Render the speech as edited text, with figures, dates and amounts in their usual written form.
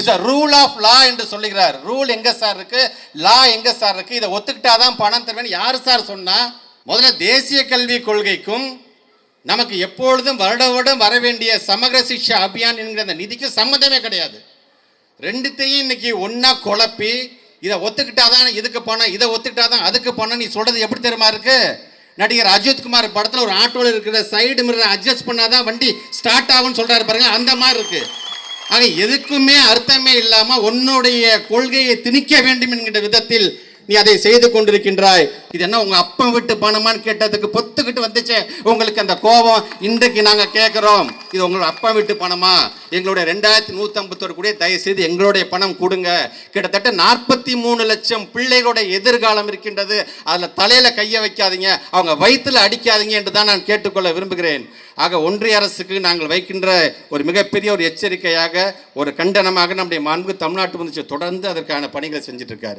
It's a rule of law என்று சொல்லுகிறார். Rule எங்க சார் இருக்கு, லா எங்க சார் இருக்கு? இதை ஒத்துக்கிட்டாதான் பணம் தருவேன் யாரு சார் சொன்னா? முதல்ல தேசிய கல்விக் கொள்கைக்கும் நமக்கு எப்பொழுதும் வருடம் வர வேண்டிய சமகர சிக்ஷா அபியான் என்கிற அந்த நிதிக்கு சம்மந்தமே கிடையாது. ரெண்டுத்தையும் இன்னைக்கு ஒன்னா குழப்பி இதை ஒத்துக்கிட்டாதான் இதுக்கு பணம், இதை ஒத்துக்கிட்டாதான் அதுக்கு பணம் நீ சொல்றது எப்படி தெரியுமா இருக்கு? நடிகர் அஜித்குமார் படத்தில் ஒரு ஆட்டோவில் இருக்கிற சைடு மிரரை அட்ஜஸ்ட் பண்ணாதான் வண்டி ஸ்டார்ட் ஆகும்னு சொல்றாரு பாருங்க, அந்த மாதிரி இருக்கு. ஆக எதுக்குமே அர்த்தமே இல்லாம உன்னுடைய கொள்கையை திணிக்க வேண்டும் என்கிற விதத்தில் நீ அதை செய்து கொண்டிருக்கின்றாய். இது என்ன உங்க அப்பா விட்டு பணமான்னு கேட்டதுக்கு பொத்துக்கிட்டு வந்துச்சு உங்களுக்கு அந்த கோபம். இன்றைக்கு நாங்க கேட்கிறோம், இது உங்களோட அப்பா விட்டு பணமா? எங்களுடைய 2151 கூட தயவு செய்து எங்களுடைய பணம் கொடுங்க. கிட்டத்தட்ட 43 லட்சம் பிள்ளைகளுடைய எதிர்காலம் இருக்கின்றது. அதுல தலையில கைய வைக்காதீங்க, அவங்க வயிற்றுல அடிக்காதீங்க என்று தான் நான் கேட்டுக்கொள்ள விரும்புகிறேன். ஆக ஒன்றிய அரசுக்கு நாங்கள் வைக்கின்ற ஒரு மிகப்பெரிய ஒரு எச்சரிக்கையாக, ஒரு கண்டனமாக நம்முடைய மாண்பு தமிழ்நாட்டு முதலமைச்சர் தொடர்ந்து அதற்கான பணிகளை செஞ்சுட்டு இருக்காரு.